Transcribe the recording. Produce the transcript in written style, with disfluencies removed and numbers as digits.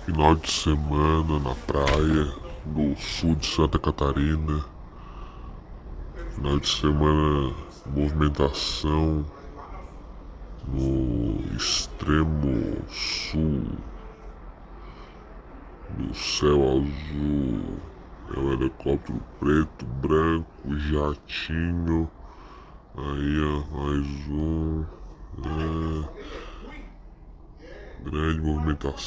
Final de semana na praia, no sul de Santa Catarina. Final de semana, movimentação no extremo sul, no céu azul. É um helicóptero preto, branco, jatinho. Aí, ó, mais um. Grande movimentação.